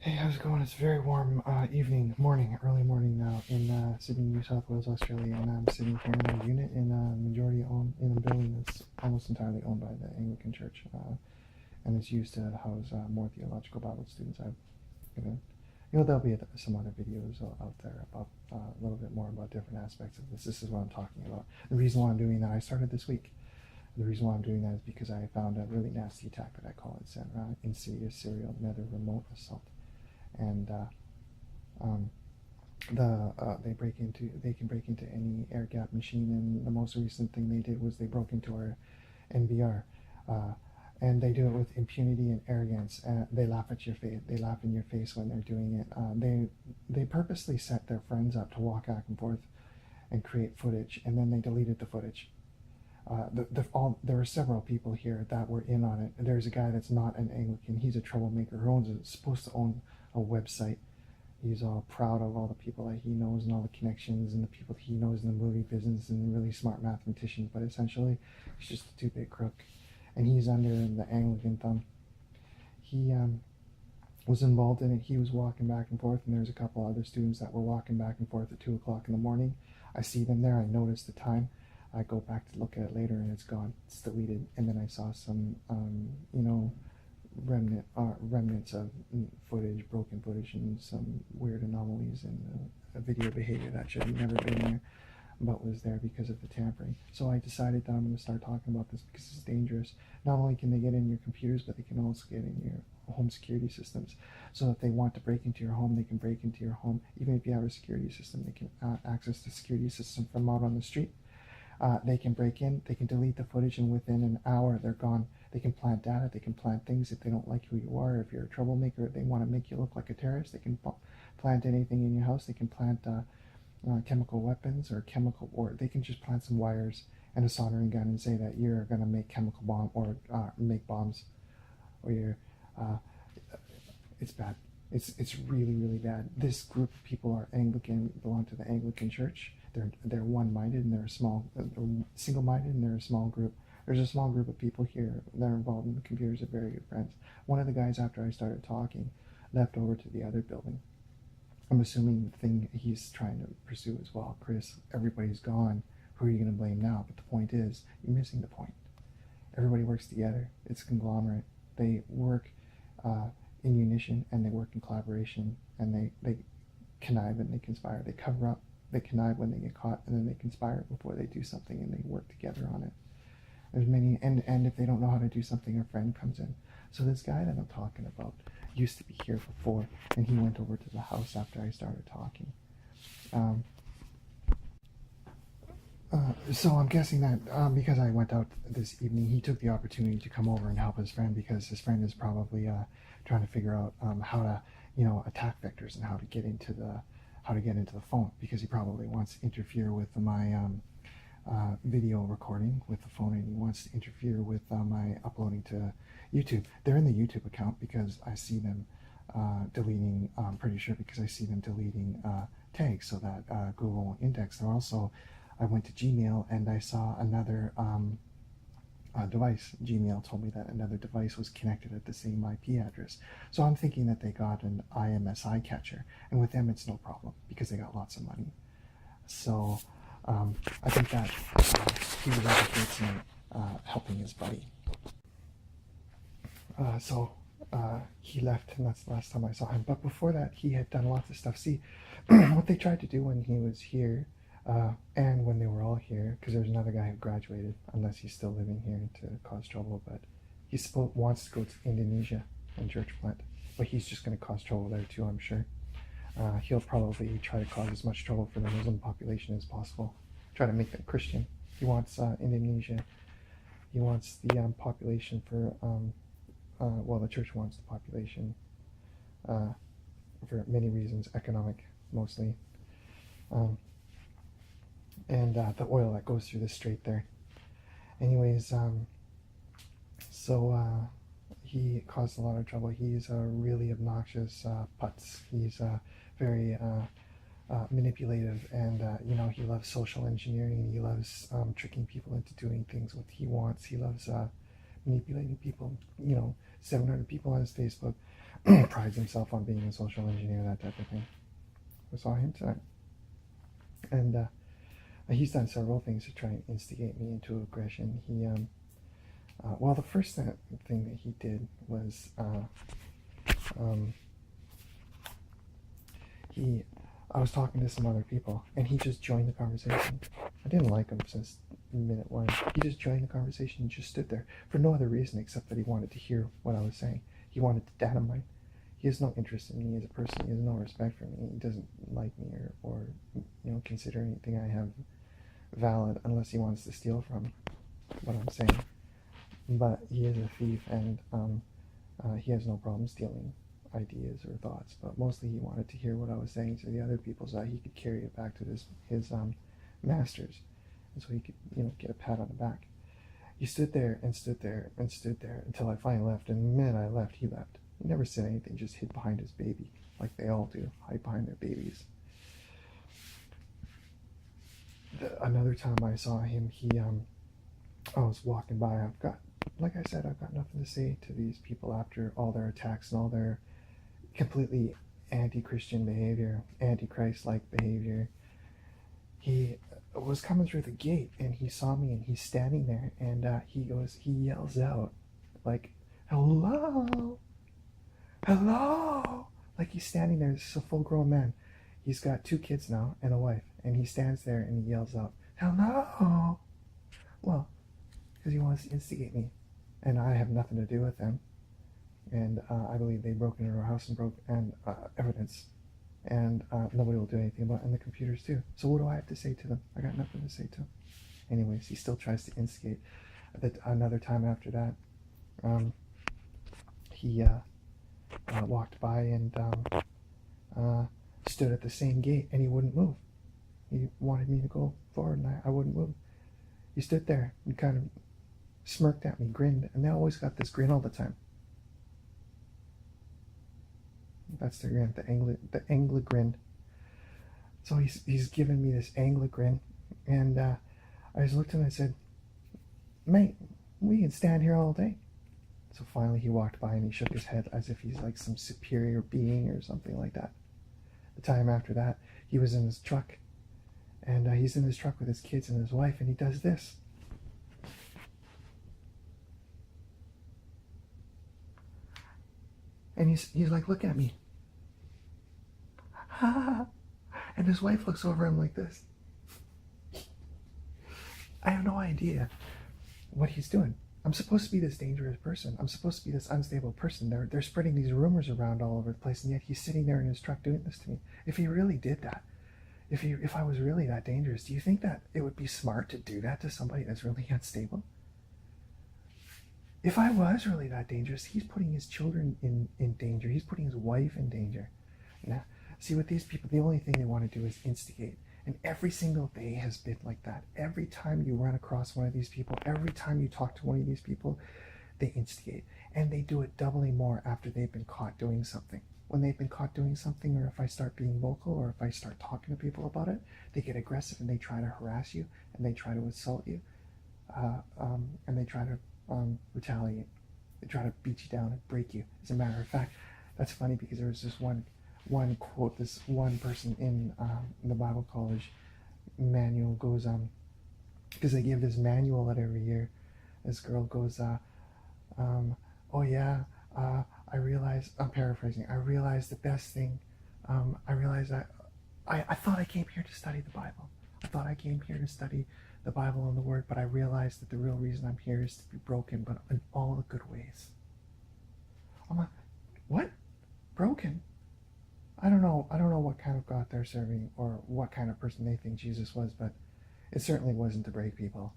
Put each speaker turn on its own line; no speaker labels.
Hey, how's it going? It's a very warm early morning now in Sydney, New South Wales, Australia, and I'm sitting here in a unit in a majority owned in a building that's almost entirely owned by the Anglican Church, and it's used to house more theological Bible students. I've given, there'll be some other videos out there about a little bit more about different aspects of this. This is what I'm talking about. The reason why I'm doing that, I started this week. The reason why I'm doing that is because I found a really nasty attack that I call it, insidious serial nether remote assault. And um, they can break into any air gap machine. And the most recent thing they did was they broke into our NBR, and they do it with impunity and arrogance. They laugh at your face. They laugh in your face when they're doing it. They purposely set their friends up to walk back and forth and create footage, and then they deleted the footage. There were several people here that were in on it. There's a guy that's not an Anglican. He's a troublemaker who supposed to own a website. He's all proud of all the people that he knows and all the connections and the people he knows in the movie business and really smart mathematicians. But essentially, he's just a two-bit crook. And he's under the Anglican thumb. He was involved in it. He was walking back and forth, and there's a couple other students that were walking back and forth at 2 o'clock in the morning. I see them there. I notice the time. I go back to look at it later and it's gone. It's deleted. And then I saw some, remnants of footage, broken footage, and some weird anomalies in video behavior that should have never been there, but was there because of the tampering. So I decided that I'm going to start talking about this because it's dangerous. Not only can they get in your computers, but they can also get in your home security systems. So if they want to break into your home, they can break into your home. Even if you have a security system, they can access the security system from out on the street. They can break in, they can delete the footage, and within an hour they're gone. They can plant data, they can plant things if they don't like who you are. If you're a troublemaker, if they want to make you look like a terrorist, they can plant anything in your house. They can plant chemical weapons or they can just plant some wires and a soldering gun and say that you're going to make chemical bomb or make bombs, or you're. It's bad. It's really, really bad. This group of people are Anglican, belong to the Anglican Church. They're one-minded and they're single-minded and they're a small group. There's a small group of people here that are involved in the computers. Are very good friends. One of the guys, after I started talking, left over to the other building. I'm assuming the thing he's trying to pursue as well. Chris, everybody's gone. Who are you going to blame now? But the point is, you're missing the point. Everybody works together. It's a conglomerate. They work in unison and they work in collaboration, and they connive and they conspire. They cover up, they connive when they get caught, and then they conspire before they do something, and they work together on it. There's many, and if they don't know how to do something, a friend comes in. So this guy that I'm talking about used to be here before, and he went over to the house after I started talking. So I'm guessing that because I went out this evening, he took the opportunity to come over and help his friend, because his friend is probably trying to figure out how to, attack vectors and how to get into the phone, because he probably wants to interfere with my video recording with the phone, and he wants to interfere with my uploading to YouTube. They're in the YouTube account because I see them deleting. I'm pretty sure because I see them deleting tags so that Google won't index. They're also. I went to Gmail and I saw another device. Gmail told me that another device was connected at the same IP address. So I'm thinking that they got an IMSI catcher, and with them it's no problem because they got lots of money. So I think that he was advocating helping his buddy. So he left, and that's the last time I saw him. But before that, he had done lots of stuff. See, what they tried to do when he was here, and when they were all here, because there's another guy who graduated, unless he's still living here, to cause trouble, but he wants to go to Indonesia and church plant, but he's just going to cause trouble there too, I'm sure. He'll probably try to cause as much trouble for the Muslim population as possible, try to make them Christian. He wants Indonesia. He wants the population for, the church wants the population for many reasons, economic mostly. And the oil that goes through the strait there. Anyways, he caused a lot of trouble. He's a really obnoxious putz. He's very manipulative, and he loves social engineering. He loves tricking people into doing things what he wants. He loves manipulating people, 700 people on his Facebook, prides himself on being a social engineer, that type of thing. I saw him tonight. And he's done several things to try and instigate me into aggression. Well, the first thing that he did was I was talking to some other people, and he just joined the conversation. I didn't like him since minute one. He just joined the conversation and just stood there for no other reason except that he wanted to hear what I was saying. He wanted to data mine. He has no interest in me as a person. He has no respect for me. He doesn't like me or consider anything I have valid unless he wants to steal from what I'm saying. But he is a thief, and he has no problem stealing ideas or thoughts. But mostly he wanted to hear what I was saying to the other people so that he could carry it back to his masters, and so he could get a pat on the back. He stood there and stood there and stood there until I finally left. And the minute I left, he left. He never said anything, just hid behind his baby, like they all do, hide behind their babies. Another time I saw him, I was walking by. Like I said, I've got nothing to say to these people after all their attacks and all their completely anti-Christian behavior, anti-Christ-like behavior. He was coming through the gate, and he saw me, and he's standing there, and he yells out, like, hello, hello, like he's standing there. This is a full-grown man. He's got 2 kids now and a wife, and he stands there and he yells out, hello. Well, because he wants to instigate me, and I have nothing to do with them. And I believe they broke into our house and broke evidence, and nobody will do anything about it, and the computers too. So what do I have to say to them? I got nothing to say to them. Anyways, he still tries to instigate. Another time after that, he walked by and stood at the same gate, and he wouldn't move. He wanted me to go forward, and I wouldn't move. He stood there and kind of smirked at me, grinned, and they always got this grin all the time. That's the grin, the Anglican grin. So he's given me this Anglican grin, and I just looked at him and I said, mate, we can stand here all day. So finally he walked by and he shook his head as if he's like some superior being or something like that. The time after that, he was in his truck, and he's in his truck with his kids and his wife, and he does this. And he's like, look at me. And his wife looks over him like this. I have no idea what he's doing. I'm supposed to be this dangerous person. I'm supposed to be this unstable person. They're spreading these rumors around all over the place, and yet he's sitting there in his truck doing this to me. If he really did that, if I was really that dangerous, do you think that it would be smart to do that to somebody that's really unstable? If I was really that dangerous, he's putting his children in danger. He's putting his wife in danger. Now, see, with these people, the only thing they want to do is instigate. And every single day has been like that. Every time you run across one of these people, every time you talk to one of these people, they instigate. And they do it doubly more after they've been caught doing something. When they've been caught doing something, or if I start being vocal, or if I start talking to people about it, they get aggressive and they try to harass you, and they try to assault you, and they try to retaliate. They try to beat you down and break you. As a matter of fact, that's funny because there was this one quote, this one person in the Bible college manual goes, because they give this manual out every year. This girl goes, oh yeah, I realized, I'm paraphrasing, I realized the best thing, I realized that I thought I came here to study the Bible. I thought I came here to study the Bible and the Word, but I realized that the real reason I'm here is to be broken, but in all the good ways. I'm like, what? Broken? I don't know what kind of God they're serving or what kind of person they think Jesus was, but it certainly wasn't to break people.